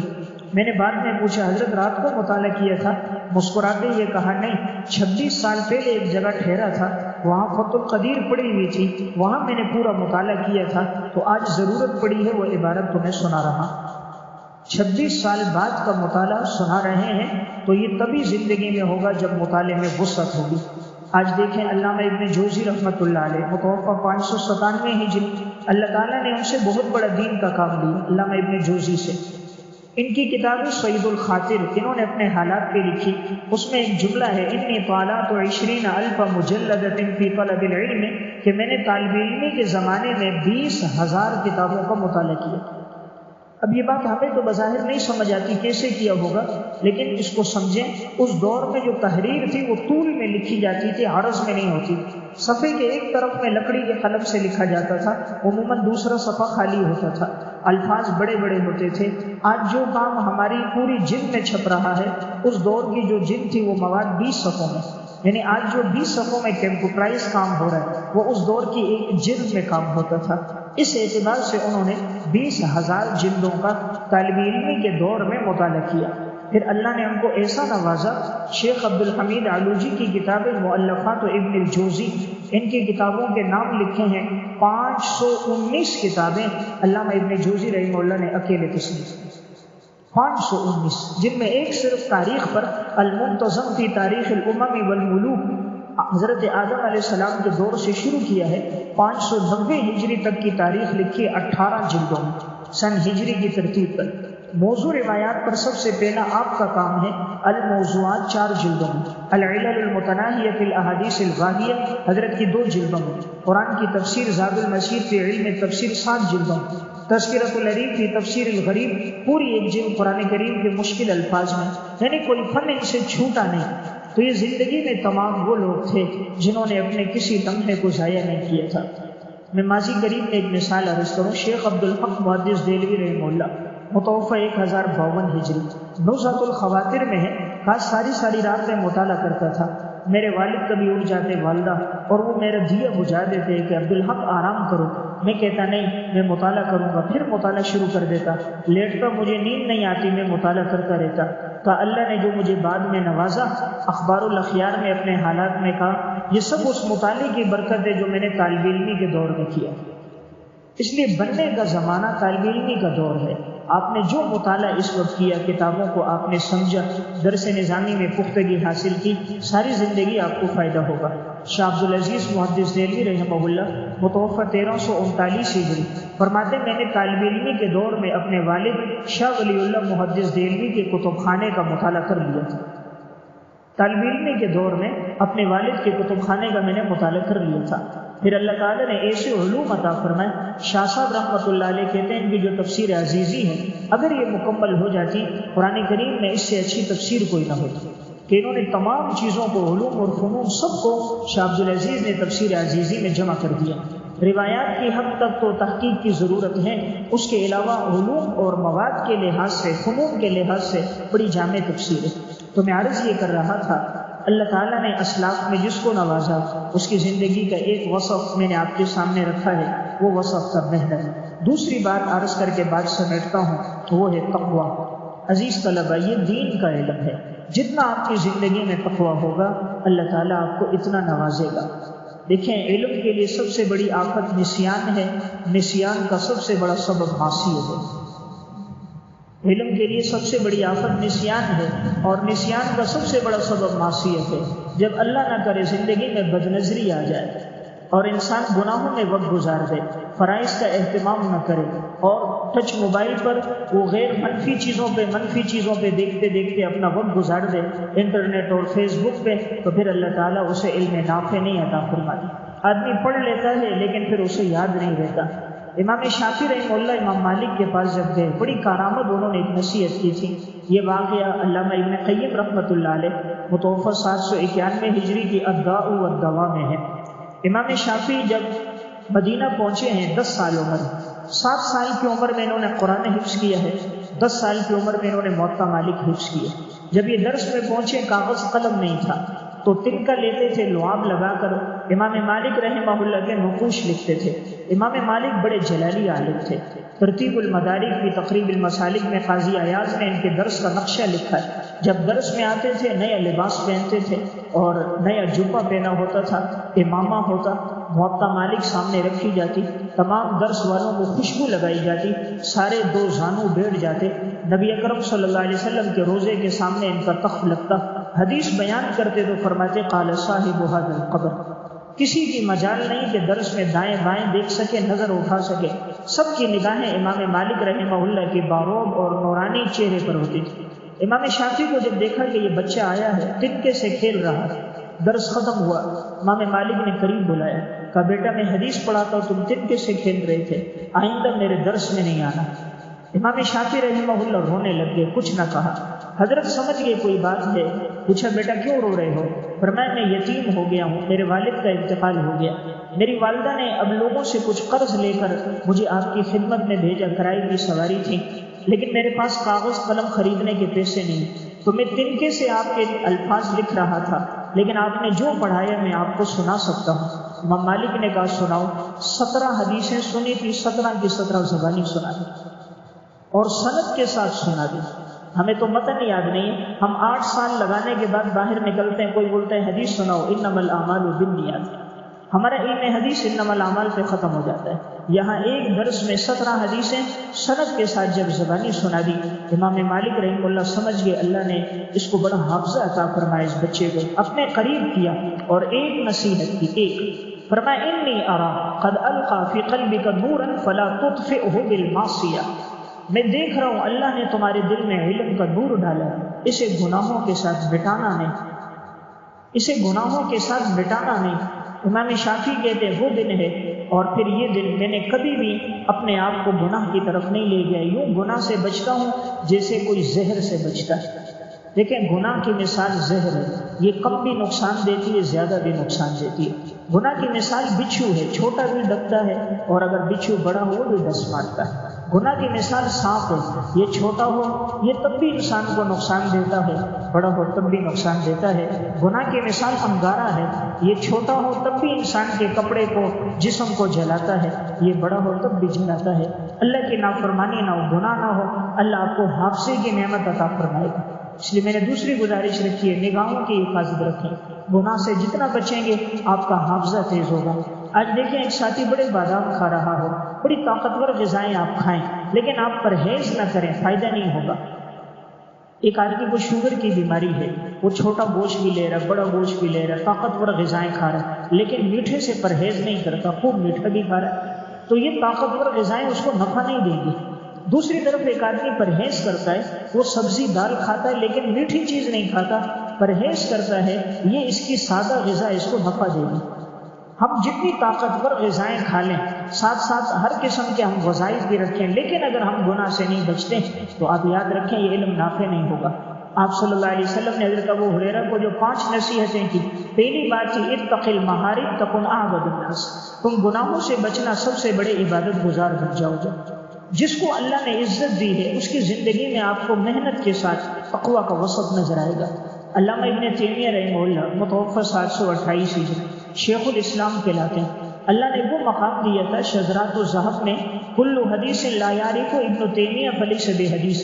میں نے بعد میں پوچھا حضرت رات کو مطالعہ کیا تھا؟ مسکراتے ہوئے کہا نہیں، 26 سال پہلے ایک جگہ ٹھہرا تھا، وہاں فتح القدیر پڑھی ہوئی تھی، وہاں میں نے پورا مطالعہ کیا تھا، تو آج ضرورت پڑی ہے وہ عبارت تمہیں سنا رہا. 26 سال بعد کا مطالعہ سنا رہے ہیں تو یہ تبھی زندگی میں ہوگا جب مطالعے میں وسعت ہوگی. آج دیکھیں علامہ ابن جوزی رحمۃ اللہ علیہ متوفہ 597 ہجری، اللہ تعالیٰ نے ان سے بہت بڑا دین کا کام لیا. علامہ ابن جوزی سے ان کی کتاب سعید الخاطر انہوں نے اپنے حالات پہ لکھی. اس میں ایک جملہ ہے انی طالعت 20,000 مجلدۃ فی طلب العلم، کہ میں نے طالب علمی کے زمانے میں 20,000 کتابوں کا مطالعہ کیا. اب یہ بات ہمیں تو بظاہر نہیں سمجھ آتی کیسے کیا ہوگا، لیکن اس کو سمجھیں. اس دور میں جو تحریر تھی وہ طول میں لکھی جاتی تھی، عرض میں نہیں ہوتی. صفحے کے ایک طرف میں لکڑی کے قلم سے لکھا جاتا تھا، عموماً دوسرا صفحہ خالی ہوتا تھا، الفاظ بڑے بڑے ہوتے تھے. آج جو کام ہماری پوری جلد میں چھپ رہا ہے، اس دور کی جو جلد تھی وہ مواد 20 صفحوں میں، یعنی آج جو 20 صفحوں میں کمپیوٹرائز کام ہو رہا ہے وہ اس دور کی ایک جلد میں کام ہوتا تھا. اس اعتبار سے انہوں نے 20,000 جلدوں کا طالب علمی کے دور میں مطالعہ کیا. پھر اللہ نے ان کو ایسا نوازا، شیخ عبد الحمید علوجی کی کتاب مؤلفات ابن الجوزی، ان کی کتابوں کے نام لکھے ہیں 519 کتابیں علامہ ابن جوزی رحمہ اللہ نے اکیلے تصنیف کی. 519، جن میں ایک صرف تاریخ پر المنتظم فی تاریخ الامم والملوک، حضرت آدم علیہ السلام کے دور سے شروع کیا ہے، 590 ہجری تک کی تاریخ لکھی 18 جلدوں میں سن ہجری کی ترتیب پر. موضوع روایات پر سب سے پہلا آپ کا کام ہے الموضوعات 4 جلدوں میں، العلل المتناہیہ فی الاحادیث الغاہیہ حضرت کی 2 جلدوں میں، قرآن کی تفسیر زاد المسیر فی علم تفسیر 7 جلدوں میں، تذکرۃ الغریب فی تفسیر الغریب پوری ایک جلد قرآن کریم کے مشکل الفاظ میں، یعنی کوئی فن ان سے چھوٹا نہیں. تو یہ زندگی میں تمام وہ لوگ تھے جنہوں نے اپنے کسی لمحے کو ضائع نہیں کیا تھا. میں ماضی قریب میں ایک مثال عرض کروں. شیخ عبدالحق محدث دہلوی رحمہ اللہ متوفہ 1052 ہجری، نزہۃ الخواطر میں ہے، خاص ساری رات میں مطالعہ کرتا تھا. میرے والد کبھی اٹھ جاتے والدہ اور وہ میرا دیا بجھا دیتے کہ عبدالحق آرام کرو. میں کہتا نہیں، میں مطالعہ کروں گا. پھر مطالعہ شروع کر دیتا. لیٹتا مجھے نیند نہیں آتی، میں مطالعہ کرتا رہتا. کہ اللہ نے جو مجھے بعد میں نوازا، اخبار الاخیار میں اپنے حالات میں کہا یہ سب اس مطالعے کی برکت ہے جو میں نے طالب علمی کے دور میں کیا. اس لیے بننے کا زمانہ طالب علمی کا دور ہے. آپ نے جو مطالعہ اس وقت کیا، کتابوں کو آپ نے سمجھا، درس نظامی میں پختگی حاصل کی، ساری زندگی آپ کو فائدہ ہوگا. شاہ عبدالعزیز محدث دہلوی رحمہ اللہ متوفہ 1339 ہجری فرماتے میں نے طالب علمی کے دور میں اپنے والد شاہ ولی اللہ محدث دہلوی کے کتب خانے کا مطالعہ کر لیا تھا. طالب علمی کے دور میں اپنے والد کے کتب خانے کا میں نے مطالعہ کر لیا تھا. پھر اللہ تعالیٰ نے ایسے علوم عطا فرمائے. شاہ صاحب رحمۃ اللہ علیہ کہتے ہیں کہ جو تفسیر عزیزی ہے اگر یہ مکمل ہو جاتی، قرآن کریم میں اس سے اچھی تفسیر کوئی نہ ہوتی. کہ انہوں نے تمام چیزوں کو، علوم اور فنون سب کو شاہ عبدالعزیز نے تفسیر عزیزی میں جمع کر دیا. روایات کی حد تک تو تحقیق کی ضرورت ہے، اس کے علاوہ علوم اور مواد کے لحاظ سے، فنون کے لحاظ سے بڑی جامع تفسیر ہے. تو میں عرض یہ کر رہا تھا، اللہ تعالیٰ نے اسلاف میں جس کو نوازا اس کی زندگی کا ایک وصف میں نے آپ کے سامنے رکھا ہے، وہ وصف تھا محنت. دوسری بات عرض کر کے بات سمیٹتا ہوں، وہ ہے تقویٰ. عزیز طلبہ، یہ دین کا علم ہے. جتنا آپ کی زندگی میں تقویٰ ہوگا اللہ تعالیٰ آپ کو اتنا نوازے گا. دیکھیں، علم کے لیے سب سے بڑی آفت نسیان ہے. نسیان کا سب سے بڑا سبب معصیت ہے. علم کے لیے سب سے بڑی آفت نسیان ہے، اور نسیان کا سب سے بڑا سبب معصیت ہے. جب اللہ نہ کرے زندگی میں بدنظری آ جائے اور انسان گناہوں میں وقت گزار دے، فرائض کا اہتمام نہ کرے اور ٹچ موبائل پر وہ غیر منفی چیزوں پہ دیکھتے دیکھتے اپنا وقت گزار دے، انٹرنیٹ اور فیس بک پہ، تو پھر اللہ تعالیٰ اسے علم نافع نہیں عطا فرماتی. آدمی پڑھ لیتا ہے لیکن پھر اسے یاد نہیں رہتا. امام شافعی رحمہ اللہ امام مالک کے پاس جب گئے، بڑی کارآمد انہوں نے ایک نصیحت کی تھی. یہ واقعہ علامہ ابن قیم رحمۃ اللہ علیہ متوفہ 791 ہجری کی الداء والدواء میں ہے. امام شافعی جب مدینہ پہنچے ہیں 10 سال عمر، 7 سال کی عمر میں انہوں نے قرآن حفظ کیا ہے، 10 سال کی عمر میں انہوں نے موطا مالک حفظ کیا۔ جب یہ درس میں پہنچے کاغذ قلم نہیں تھا تو تنکا لیتے تھے، لعاب لگا کر امام مالک رحمہ اللہ کے نقوش لکھتے تھے۔ امام مالک بڑے جلالی عالم تھے، ترتیب المدارک بھی تقریب المسالک میں قاضی ایاز نے ان کے درس کا نقشہ لکھا ہے۔ جب درس میں آتے تھے نیا لباس پہنتے تھے اور نیا جبہ پہنا ہوتا تھا، امامہ ہوتا، موطا مالک سامنے رکھی جاتی، تمام درس والوں کو خوشبو لگائی جاتی، سارے 2 زانو بیٹھ جاتے، نبی اکرم صلی اللہ علیہ وسلم کے روزے کے سامنے ان کا تخت لگتا، حدیث بیان کرتے تو فرماتے قال صاحب هذا القبر، کسی کی مجال نہیں کہ درس میں دائیں بائیں دیکھ سکے، نظر اٹھا سکے، سب کی نگاہیں امام مالک رحمہ اللہ کے باروب اور نورانی چہرے پر ہوتی تھی۔ امام شافعی کو جب دیکھا کہ یہ بچہ آیا ہے تنکے سے کھیل رہا ہے، درس ختم ہوا، امام مالک نے قریب بلایا، کہا بیٹا میں حدیث پڑھاتا ہوں، تم تنکے سے کھیل رہے تھے، آئندہ میرے درس میں نہیں آنا۔ امام شافعی رحمہ اللہ رونے لگ گئے، کچھ نہ کہا۔ حضرت سمجھ گئے کوئی بات ہے، پوچھا بیٹا کیوں رو رہے ہو؟ فرمایا میں یتیم ہو گیا ہوں، میرے والد کا انتقال ہو گیا، میری والدہ نے اب لوگوں سے کچھ قرض لے کر مجھے آپ کی خدمت میں بھیجا، کرائے کی سواری تھی، لیکن میرے پاس کاغذ قلم خریدنے کے پیسے نہیں، تو میں تنکے سے آپ کے الفاظ لکھ رہا تھا، لیکن آپ نے جو پڑھایا میں آپ کو سنا سکتا ہوں۔ امام مالک نے کہا سناؤ۔ 17 حدیثیں سنی تھی، 17 کی 17 زبانی سنا دی اور سند کے ساتھ سنا دی۔ ہمیں تو متن یاد نہیں، ہم 8 سال لگانے کے بعد باہر نکلتے ہیں، کوئی بولتا ہے حدیث سناؤ، انما الاعمال بالنیات، ہمارا علم حدیث انما الاعمال پہ ختم ہو جاتا ہے۔ یہاں ایک درس میں 17 حدیثیں سند کے ساتھ جب زبانی سنا دی، امام مالک رحمہ اللہ سمجھ گئے اللہ نے اس کو بڑا حافظہ عطا فرمایا، اس بچے کو اپنے قریب کیا اور ایک نصیحت کی، ایک فرمایا انی ارا قد القى فی قلبک نورا فلا تطفئه بالمعصیہ، میں دیکھ رہا ہوں اللہ نے تمہارے دل میں علم کا نور ڈالا، اسے گناہوں کے ساتھ مٹانا نہیں، اسے گناہوں کے ساتھ مٹانا نہیں۔ امام شافعی کہتے ہیں وہ دن ہے اور پھر یہ دن میں نے کبھی بھی اپنے آپ کو گناہ کی طرف نہیں لے گیا، یوں گناہ سے بچتا ہوں جیسے کوئی زہر سے بچتا ہے۔ دیکھیں گناہ کی مثال زہر ہے، یہ کم بھی نقصان دیتی ہے، زیادہ بھی نقصان دیتی ہے۔ گناہ کی مثال بچھو ہے، چھوٹا بھی ڈستا ہے اور اگر بچھو بڑا ہو بھی ڈس مارتا ہے۔ گناہ کی مثال سانپ ہے، یہ چھوٹا ہو یہ تب بھی انسان کو نقصان دیتا ہے، بڑا ہو تب بھی نقصان دیتا ہے۔ گناہ کی مثال انگارہ ہے، یہ چھوٹا ہو تب بھی انسان کے کپڑے کو جسم کو جلاتا ہے، یہ بڑا ہو تب بھی جلاتا ہے۔ اللہ کی نافرمانی نہ ہو، گناہ نہ ہو، اللہ آپ کو حافظے کی نعمت عطا فرمائے گا۔ اس لیے میں نے دوسری گزارش رکھی ہے، نگاہوں کی حفاظت رکھیں، گناہ سے جتنا بچیں گے آپ کا حافظہ تیز ہوگا۔ آج دیکھیں ایک ساتھی بڑے بادام کھا رہا ہو، بڑی طاقتور غذائیں آپ کھائیں، لیکن آپ پرہیز نہ کریں، فائدہ نہیں ہوگا۔ ایک آدمی کو شوگر کی بیماری ہے، وہ چھوٹا گوشت بھی لے رہا ہے، بڑا گوشت بھی لے رہا ہے، طاقتور غذائیں کھا رہا ہے، لیکن میٹھے سے پرہیز نہیں کرتا، خوب میٹھا بھی کھا رہا ہے، تو یہ طاقتور غذائیں اس کو نفع نہیں دیں گی۔ دوسری طرف ایک آدمی پرہیز کرتا ہے، وہ سبزی دال کھاتا ہے لیکن میٹھی چیز نہیں کھاتا، پرہیز کرتا ہے، یہ اس کی سادہ غذا اس کو نفع دے گی۔ ہم جتنی طاقتور غذائیں کھا لیں، ساتھ ساتھ ہر قسم کے ہم وظائف بھی رکھیں، لیکن اگر ہم گناہ سے نہیں بچتے تو آپ یاد رکھیں یہ علم نافع نہیں ہوگا۔ آپ صلی اللہ علیہ وسلم نے حضرت ابو ہریرہ کو جو 5 نصیحتیں کی، پہلی بات تھی اتق المحارم تکن اعبد الناس، تم گناہوں سے بچنا سب سے بڑے عبادت گزار بن جاؤ گے۔ جس کو اللہ نے عزت دی ہے اس کی زندگی میں آپ کو محنت کے ساتھ تقویٰ کا وسط نظر آئے گا۔ علامہ ابن تیمیہ رحمہ اللہ متوفی 728 ہجری شیخ الاسلام کہلاتے ہیں۔ اللہ نے وہ مقام دیا تھا شذرات الذہب میں، کل حدیث لا یعرف ابن تیمیہ فلیس بحدیث،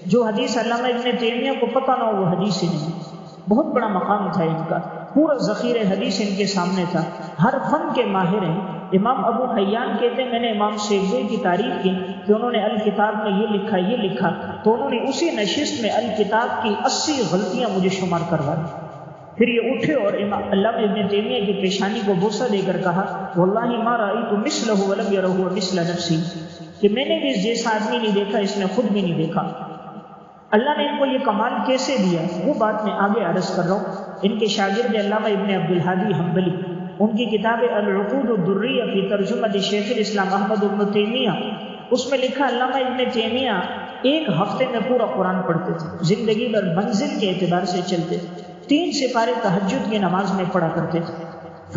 جو حدیث علامہ ابن تیمیہ کو پتہ نہ ہو وہ حدیث ہی نہیں۔ بہت بڑا مقام تھا ان کا، پورا ذخیرہ حدیث ان کے سامنے تھا، ہر فن کے ماہر ہیں۔ امام ابو حیان کہتے ہیں میں نے امام سیبوی کی تعریف کی کہ انہوں نے الکتاب میں یہ لکھا یہ لکھا، تو انہوں نے اسی نشست میں الکتاب کی 80 غلطیاں مجھے شمار کروا دی۔ پھر یہ اٹھے اور علامہ ابن تیمیہ کی پیشانی کو بوسہ دے کر کہا واللہ ما رأیت مثلہ ولم یرہ مثل نفسی، کہ میں نے بھی اس جیسا آدمی نہیں دیکھا، اس نے خود بھی نہیں دیکھا۔ اللہ نے ان کو یہ کمال کیسے دیا وہ بات میں آگے عرض کر رہا ہوں۔ ان کے شاگرد علامہ ابن عبدالہادی حنبلی، ان کی کتاب العقود الدریہ فی ترجمہ شیخ الاسلام احمد ابن تیمیہ، اس میں لکھا علامہ ابن تیمیہ ایک ہفتے میں پورا قرآن پڑھتے تھے، زندگی بھر منزل کے اعتبار سے چلتے تھے، 3 سپارے تہجد کی نماز میں پڑھا کرتے تھے۔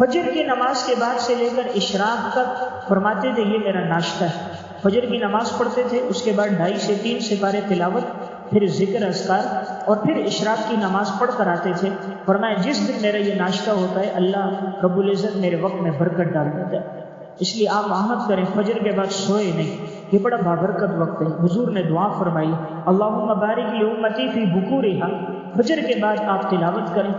فجر کی نماز کے بعد سے لے کر اشراق تک فرماتے تھے یہ میرا ناشتہ ہے۔ فجر کی نماز پڑھتے تھے، اس کے بعد 2.5 سے 3 سپارے تلاوت، پھر ذکر اذکار، اور پھر اشراق کی نماز پڑھ کر آتے تھے۔ فرمایا جس دن میرا یہ ناشتہ ہوتا ہے اللہ رب العزت میرے وقت میں برکت ڈال دیتا ہے۔ اس لیے آپ عہد کریں فجر کے بعد سوئے نہیں، یہ بڑا بابرکت وقت ہے۔ حضور نے دعا فرمائی اللہم بارک لامتی فی بکورہا، فجر کے بعد آپ تلاوت کریں۔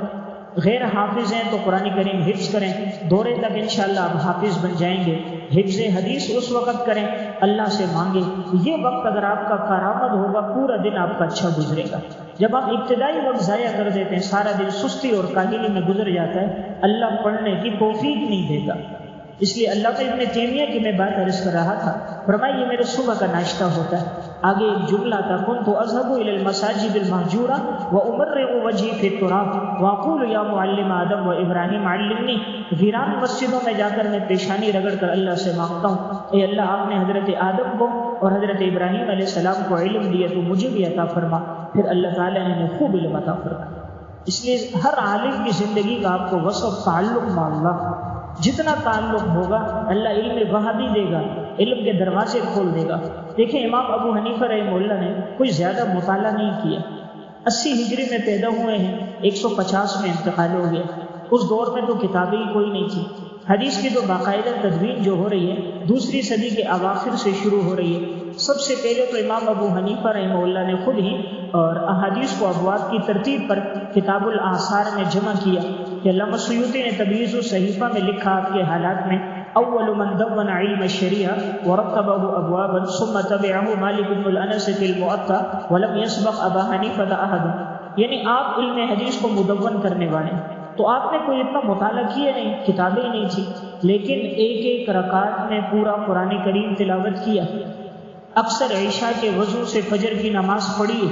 غیر حافظ ہیں تو قرآن کریم حفظ کریں، دورے تک انشاءاللہ آپ حافظ بن جائیں گے۔ حفظ حدیث اس وقت کریں، اللہ سے مانگیں۔ یہ وقت اگر آپ کا کارآمد ہوگا پورا دن آپ کا اچھا گزرے گا۔ جب آپ ابتدائی وقت ضائع کر دیتے ہیں، سارا دن سستی اور کاہلی میں گزر جاتا ہے، اللہ پڑھنے کی توفیق نہیں دے گا۔ اس لیے اللہ کا ابن تیمیہ کی میں بات عرض کر رہا تھا، فرمایا یہ میرے صبح کا ناشتہ ہوتا ہے۔ آگے ایک جملہ تھا كنت اذهب الى المساجد المهجوره وامرغ وجهي في التراب واقول يا معلم آدم وابراہیم علمنی، ویران مسجدوں میں جا کر میں پیشانی رگڑ کر اللہ سے مانگتا ہوں اے اللہ آپ نے حضرت آدم کو اور حضرت ابراہیم علیہ السلام کو علم دیا تو مجھے بھی عطا فرما۔ پھر اللہ تعالیٰ نے خوب علم عطا فرمایا۔ اس لیے ہر عالم کی زندگی کا آپ کو وصف تعلق مع اللہ، جتنا تعلق ہوگا اللہ علم وہاں بھی دے گا، علم کے دروازے کھول دے گا۔ دیکھیں امام ابو حنیفہ رحمہ اللہ نے کوئی زیادہ مطالعہ نہیں کیا، 80 ہجری میں پیدا ہوئے ہیں، 150 میں انتقال ہو گیا۔ اس دور میں تو کتابیں ہی کوئی نہیں تھی، حدیث کی تو باقاعدہ تدوین جو ہو رہی ہے 2 صدی کے اواخر سے شروع ہو رہی ہے۔ سب سے پہلے تو امام ابو حنیفہ رحمہ اللہ نے خود ہی اور احادیث کو ابواب کی ترتیب پر کتاب الاثار میں جمع کیا کہ علامہ سیوطی نے تبییض الصحیفہ میں لکھا آپ کے حالات میں اول من دون علم الشریعہ ورتبه ابوابا ثم تبعه مالک بن الانس فی الموطا ولم يسبق ابا حنیفہ احد، یعنی آپ علم حدیث کو مدون کرنے والے، تو آپ نے کوئی اتنا مطالعہ کیا نہیں، کتابیں نہیں تھی، لیکن ایک ایک رکعت میں پورا قرآن کریم تلاوت کیا، اکثر عشاء کے وضو سے فجر کی نماز پڑھی،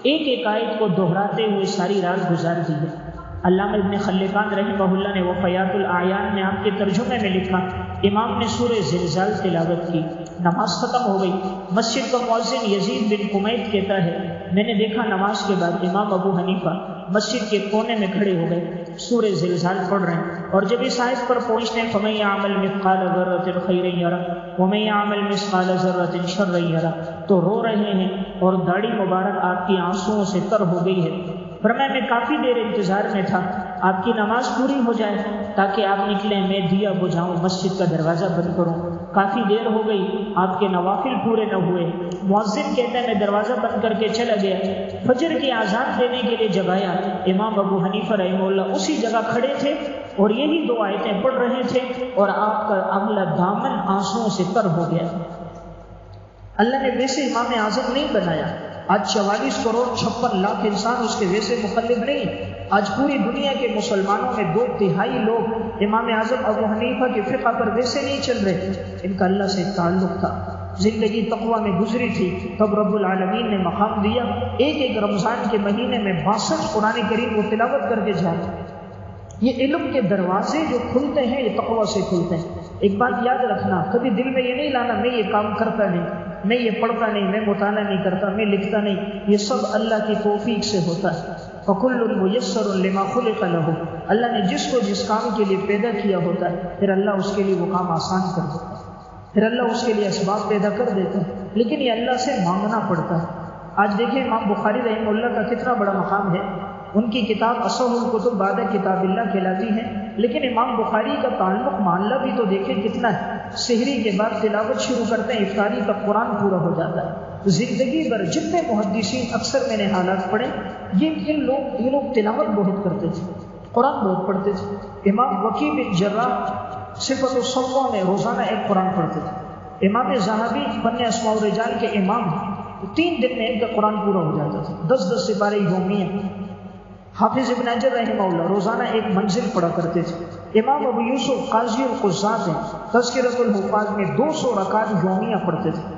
ایک ایک آیت کو دہراتے ہوئے ساری رات گزار دی ہے۔ علامہ ابن خلکان رحمہ اللہ نے وفیات الاعیان میں آپ کے ترجمے میں لکھا امام نے سورہ زلزال تلاوت کی، نماز ختم ہو گئی، مسجد کا مؤذن یزید بن قمیت کہتا ہے میں نے دیکھا نماز کے بعد امام ابو حنیفہ مسجد کے کونے میں کھڑے ہو گئے، سورہ زلزال پڑھ رہے ہیں، اور جب اس آیت پر پہنچتے ہیں فَمَن يَعْمَلْ مِثْقَالَ ذَرَّةٍ خَيْرًا يَرَهُ وَمَن يَعْمَلْ مِثْقَالَ ذَرَّةٍ شَرًّا يَرَهُ، تو رو رہے ہیں اور داڑھی مبارک آپ کی آنسوؤں سے تر ہو گئی ہے۔ فرمایا میں کافی دیر انتظار میں تھا آپ کی نماز پوری ہو جائے تاکہ آپ نکلیں، میں دیا بجھاؤں، مسجد کا دروازہ بند کروں، کافی دیر ہو گئی آپ کے نوافل پورے نہ ہوئے۔ مؤذن کہتا ہے میں دروازہ بند کر کے چلا گیا، فجر کی اذان دینے کے لیے جب آیا امام ابو حنیفہ رحمہ اللہ اسی جگہ کھڑے تھے اور یہی 2 آیتیں پڑھ رہے تھے اور آپ کا اگلا دامن آنسوؤں سے تر ہو گیا۔ اللہ نے ویسے امام اعظم نہیں بنایا، آج 44 کروڑ 56 لاکھ انسان اس کے ویسے مقلد نہیں، آج پوری دنیا کے مسلمانوں میں 2/3 لوگ امام اعظم ابو حنیفہ کے فقہ پر ویسے نہیں چل رہے، ان کا اللہ سے تعلق تھا، زندگی تقویٰ میں گزری تھی، تب رب العالمین نے مقام دیا، ایک ایک رمضان کے مہینے میں 62 قرآن کریم کو تلاوت کر کے جاتے۔ یہ علم کے دروازے جو کھلتے ہیں یہ تقویٰ سے کھلتے ہیں۔ ایک بات یاد رکھنا، کبھی دل میں یہ نہیں لانا میں یہ کام کرتا نہیں، میں یہ پڑھتا نہیں، میں مطالعہ نہیں کرتا، میں لکھتا نہیں، یہ سب اللہ کی توفیق سے ہوتا ہے۔ فَكُلٌّ مُيَسَّرٌ لِمَا خُلِقَ لَهُ، اللہ نے جس کو جس کام کے لیے پیدا کیا ہوتا ہے پھر اللہ اس کے لیے وہ کام آسان کر دیتا ہے، پھر اللہ اس کے لیے اسباب پیدا کر دیتا ہے، لیکن یہ اللہ سے مانگنا پڑتا ہے۔ آج دیکھیں امام بخاری رحمہ اللہ کا کتنا بڑا مقام ہے، ان کی کتاب اصح الکتب بعد کتاب اللہ کہلاتی ہے، لیکن امام بخاری کا تعلق معاملہ بھی تو دیکھیں کتنا ہے، سحری کے بعد تلاوت شروع کرتے ہیں، افطاری تک قرآن پورا ہو جاتا ہے۔ زندگی بھر جتنے محدثین اکثر میں نے حالات پڑھے، یہ لوگ تلاوت بہت کرتے تھے، قرآن بہت پڑھتے تھے۔ امام وکیع بن جراح صفت الصفوہ میں روزانہ ایک قرآن پڑھتے تھے۔ امام ذہبی فن اسماء الرجال کے امام 3 دن میں ایک کا قرآن پورا ہو جاتا تھا، 10 سپارے یومیہ۔ حافظ ابن حجر رحمہ اللہ روزانہ ایک منزل پڑھا کرتے تھے۔ امام ابو یوسف قاضی القضات ہیں، تذکرۃ الحفاظ میں 200 رکعت یومیہ پڑھتے تھے۔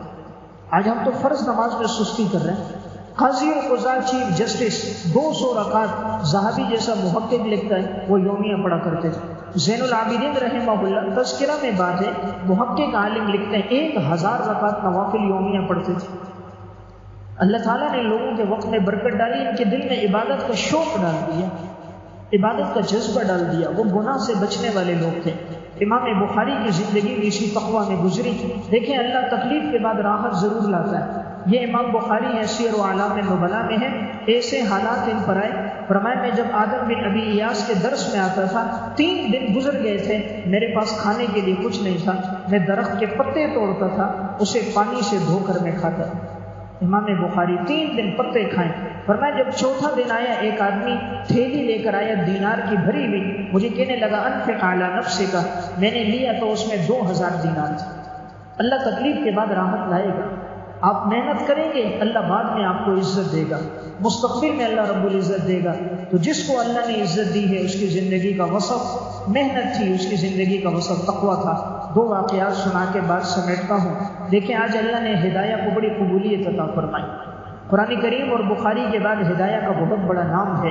آج ہم تو فرض نماز میں سستی کر رہے ہیں، قاضی القضات چیف جسٹس 200 رکعت ذہبی جیسا محقق لکھتا ہے وہ یومیہ پڑھا کرتے تھے۔ زین العابدین رحمہ اللہ تذکرہ میں بات ہے، محقق عالم لکھتے ہیں 1000 رکعت نوافل یومیہ پڑھتے تھے۔ اللہ تعالیٰ نے لوگوں کے وقت میں برکت ڈالی، ان کے دل میں عبادت کا شوق ڈال دیا۔ عبادت کا جذبہ ڈال دیا، وہ گناہ سے بچنے والے لوگ تھے۔ امام بخاری کی زندگی بھی اسی تقویٰ میں گزری۔ دیکھیں اللہ تکلیف کے بعد راحت ضرور لاتا ہے۔ یہ امام بخاری ہیں، سیر و اعلام نبلاء میں ہے۔ ایسے حالات ان پر آئے، فرمایا میں جب آدم بن ابی ایاس کے درس میں آتا تھا 3 دن گزر گئے تھے، میرے پاس کھانے کے لیے کچھ نہیں تھا، میں درخت کے پتے توڑتا تھا، اسے پانی سے دھو کر میں کھاتا تھا۔ امام بخاری 3 دن پتے کھائیں۔ فرمایا جب چوتھا دن آیا، ایک آدمی تھیلی لے کر آیا دینار کی بھری ہوئی، مجھے کہنے لگا انفق علی نفسک، میں نے لیا تو اس میں 2000 دینار تھے۔ اللہ تکلیف کے بعد راحت لائے گا، آپ محنت کریں گے اللہ بعد میں آپ کو عزت دے گا، مستقبل میں اللہ رب العزت دے گا۔ تو جس کو اللہ نے عزت دی ہے اس کی زندگی کا وصف محنت تھی، اس کی زندگی کا وصف تقویٰ تھا۔ 2 واقعات سنا کے بعد سمیٹتا ہوں۔ دیکھیں آج اللہ نے ہدایہ کو بڑی قبولیت عطا فرمائی۔ قرآن کریم اور بخاری کے بعد ہدایہ کا بہت بڑا نام ہے۔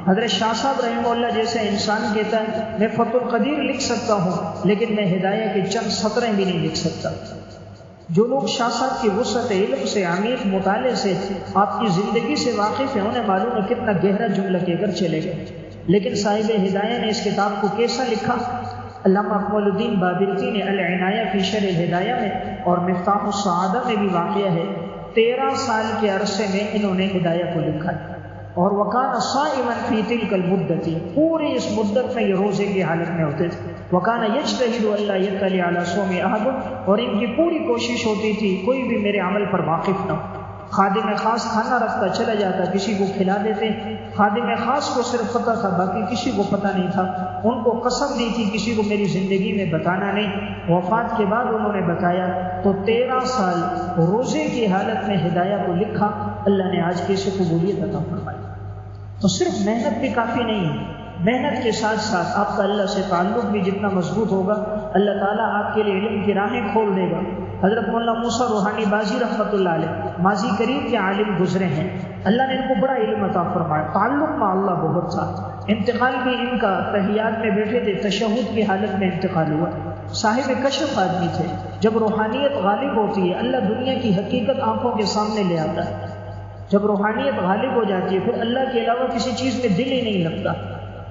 حضرت شاہ صاحب رحمہ اللہ جیسا انسان کہتا ہے میں فتح القدیر لکھ سکتا ہوں لیکن میں ہدایہ کے چند سطریں بھی نہیں لکھ سکتا۔ جو لوگ شاہ صاحب کی وسعت علم سے، عمیق مطالعے سے، آپ کی زندگی سے واقف ہیں، انہیں معلوم ہے کتنا گہرا جملہ کہہ کر چلے گئے۔ لیکن صاحب ہدایہ نے اس کتاب کو کیسا لکھا؟ علامہ اکمل الدین بابرتی نے العنایہ فی شرح الہدایہ میں اور مفتاح السعادہ میں بھی واقعہ ہے، 13 سال کے عرصے میں انہوں نے ہدایہ کو لکھا ہے۔ اور وکان صائما فی تلک المدت، پوری اس مدت میں یہ روزے کی حالت میں ہوتے تھے۔ وکان یجتہد الا یطلع علی صوم احد، اور ان کی پوری کوشش ہوتی تھی کوئی بھی میرے عمل پر واقف نہ ہو۔ خادم خاص کھانا رکھتا چلا جاتا، کسی کو کھلا دیتے۔ خادم خاص کو صرف پتہ تھا، باقی کسی کو پتہ نہیں تھا۔ ان کو قسم دی تھی کسی کو میری زندگی میں بتانا نہیں۔ وفات کے بعد انہوں نے بتایا تو 13 سال روزے کی حالت میں ہدایہ کو لکھا، اللہ نے آج کیسے قبولیت عطا فرمائی۔ تو صرف محنت بھی کافی نہیں ہے، محنت کے ساتھ ساتھ آپ کا اللہ سے تعلق بھی جتنا مضبوط ہوگا، اللہ تعالیٰ آپ کے لیے علم کی راہیں کھول دے گا۔ حضرت مولانا موسیٰ روحانی بازی رحمۃ اللہ علیہ ماضی قریب کے عالم گزرے ہیں، اللہ نے ان کو بڑا علم عطا فرمایا، تعلق میں اللہ بہت تھا۔ انتقال بھی ان کا تحیات میں بیٹھے تھے، تشہد کی حالت میں انتقال ہوا۔ صاحب کشف آدمی تھے، جب روحانیت غالب ہوتی ہے اللہ دنیا کی حقیقت آنکھوں کے سامنے لے آتا ہے۔ جب روحانیت غالب ہو جاتی ہے پھر اللہ کے علاوہ کسی چیز میں دل ہی نہیں لگتا۔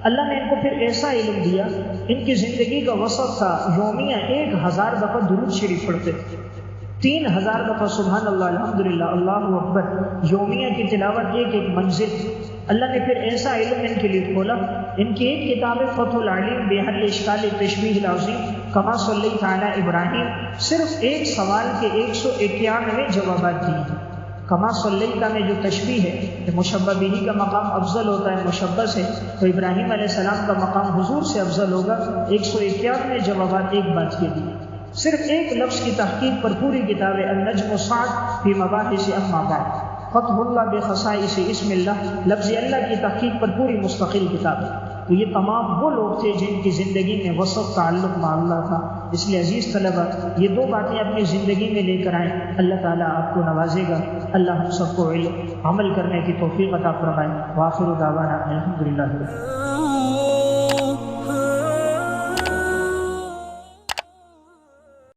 اللہ نے ان کو پھر ایسا علم دیا، ان کی زندگی کا وسط تھا یومیہ 1000 دفعہ درود شریف پڑھتے تھے، 3000 دفعہ سبحان اللہ الحمدللہ اللہ اکبر، یومیہ کی تلاوت ایک منزل۔ اللہ نے پھر ایسا علم ان کے لیے کھولا، ان کی ایک کتاب فتح العلیم بحل اشکال تشبیہ العظیم کما صلیت علی ابراہیم، صرف ایک سوال کے 191 جوابات دیے۔ کما صلیت میں جو تشبیہ ہے کہ مشبہ بھی کا مقام افضل ہوتا ہے مشبہ سے، تو ابراہیم علیہ السلام کا مقام حضور سے افضل ہوگا۔ 191 جوابات ایک بات کے دیے، صرف ایک لفظ کی تحقیق پر پوری کتاب النجم الصعب فی مباحث اما بعد، فتح اللہ بخصائص اسم اللہ، لفظ اللہ کی تحقیق پر پوری مستقل کتاب ہے۔ تو یہ تمام وہ لوگ تھے جن کی زندگی میں وسط تعلق مع اللہ تھا۔ اس لیے عزیز طلبہ یہ 2 باتیں اپنی زندگی میں لے کر آئیں، اللہ تعالیٰ آپ کو نوازے گا، اللہ ہم سب کو علم عمل کرنے کی توفیق عطا فرمائے۔ وآخر دعوانا الحمدللہ۔